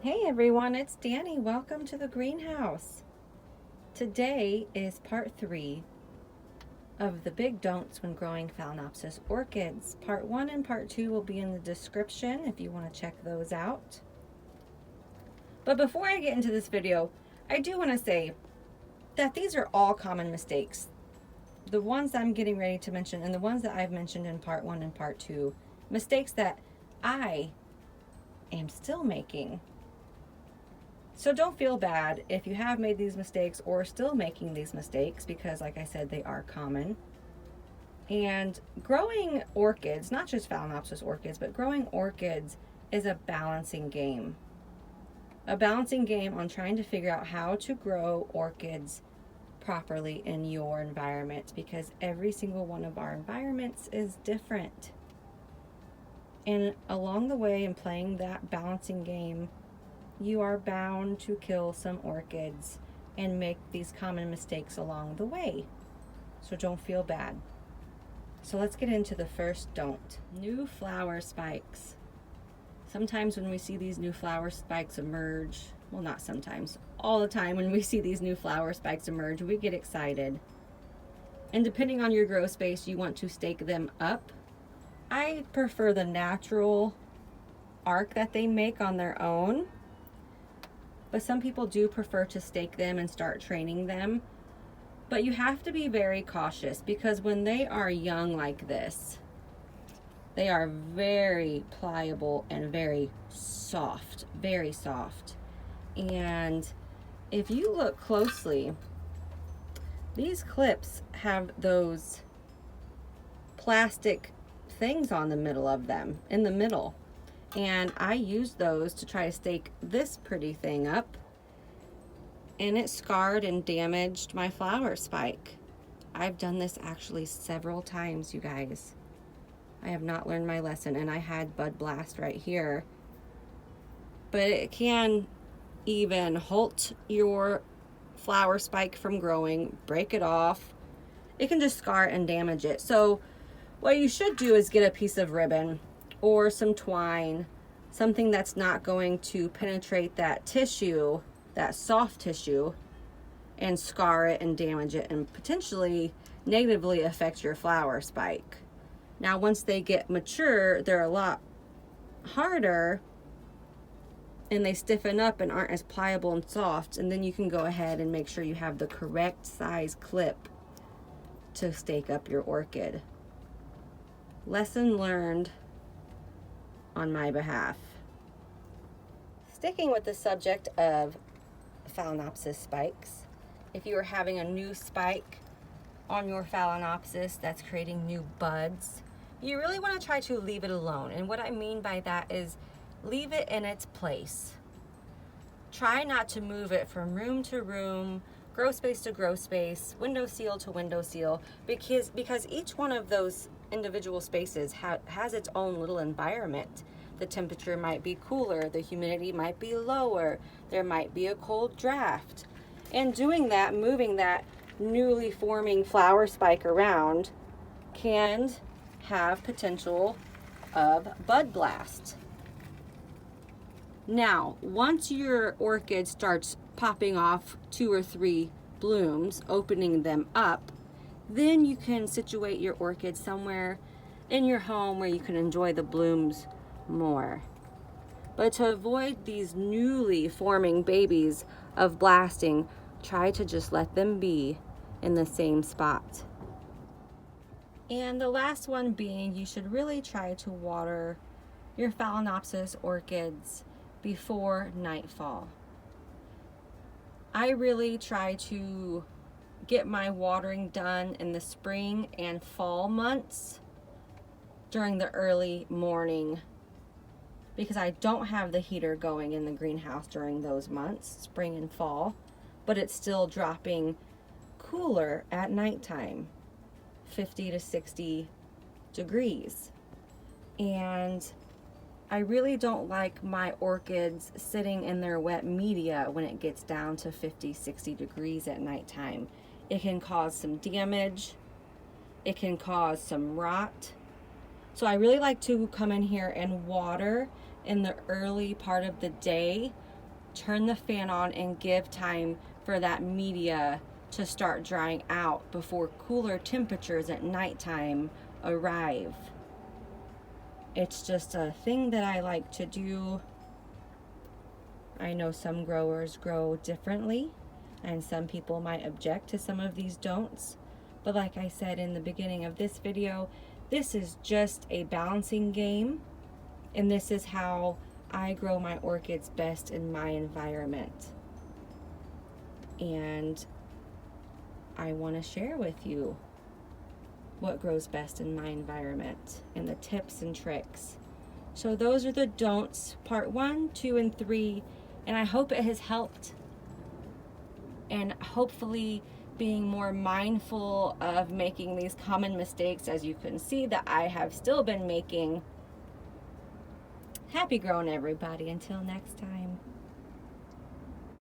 Hey everyone, it's Danny. Welcome to the greenhouse. Today is part 3 of the big don'ts when growing Phalaenopsis orchids. Part 1 and part 2 will be in the description if you want to check those out. But before I get into this video, I do want to say that these are all common mistakes. The ones I'm getting ready to mention and the ones that I've mentioned in part 1 and part 2, mistakes that I am still making. So don't feel bad if you have made these mistakes or still making these mistakes, because like I said, they are common. And growing orchids, not just Phalaenopsis orchids, but growing orchids is a balancing game. A balancing game on trying to figure out how to grow orchids properly in your environment, because every single one of our environments is different. And along the way in playing that balancing game, you are bound to kill some orchids and make these common mistakes along the way. So don't feel bad. So let's get into the first don't. New flower spikes. Sometimes when we see these new flower spikes emerge, well, not sometimes, all the time when we see these new flower spikes emerge, we get excited. And depending on your grow space, you want to stake them up. I prefer the natural arc that they make on their own. But some people do prefer to stake them and start training them. But you have to be very cautious, because when they are young like this, they are very pliable and very soft, very soft. And if you look closely, these clips have those plastic things on the middle of them, in the middle. And I used those to try to stake this pretty thing up, and it scarred and damaged my flower spike. I've done this actually several times, you guys. I have not learned my lesson, and I had bud blast right here. But it can even halt your flower spike from growing, break it off. It can just scar and damage it. So what you should do is get a piece of ribbon or some twine, something that's not going to penetrate that tissue, that soft tissue, and scar it and damage it and potentially negatively affect your flower spike. Now, once they get mature, they're a lot harder and they stiffen up and aren't as pliable and soft, and then you can go ahead and make sure you have the correct size clip to stake up your orchid. Lesson learned on my behalf. Sticking with the subject of Phalaenopsis spikes, if you are having a new spike on your Phalaenopsis that's creating new buds, you really want to try to leave it alone. And what I mean by that is leave it in its place. Try not to move it from room to room, grow space to grow space, window seal to window seal, because each one of those individual spaces has its own little environment. The temperature might be cooler, the humidity might be lower, there might be a cold draft. And doing that, moving that newly forming flower spike around, can have potential of bud blast. Now, once your orchid starts popping off 2 or 3 blooms, opening them up, then you can situate your orchid somewhere in your home where you can enjoy the blooms more. But to avoid these newly forming babies of blasting, try to just let them be in the same spot. And the last one being, you should really try to water your Phalaenopsis orchids before nightfall. I really try to get my watering done in the spring and fall months during the early morning, because I don't have the heater going in the greenhouse during those months, spring and fall, but it's still dropping cooler at nighttime, 50 to 60 degrees. And I really don't like my orchids sitting in their wet media when it gets down to 50, 60 degrees at nighttime. It can cause some damage. It can cause some rot. So I really like to come in here and water in the early part of the day turn the fan on and give time for that media to start drying out before cooler temperatures at nighttime arrive. It's just a thing that I like to do. I know some growers grow differently, and some people might object to some of these don'ts. But like I said in the beginning of this video, this is just a balancing game, and this is how I grow my orchids best in my environment. And I want to share with you what grows best in my environment and the tips and tricks. So those are the don'ts, part 1, 2, and 3, and I hope it has helped. And hopefully being more mindful of making these common mistakes, as you can see that I have still been making. Happy growing, everybody. Until next time.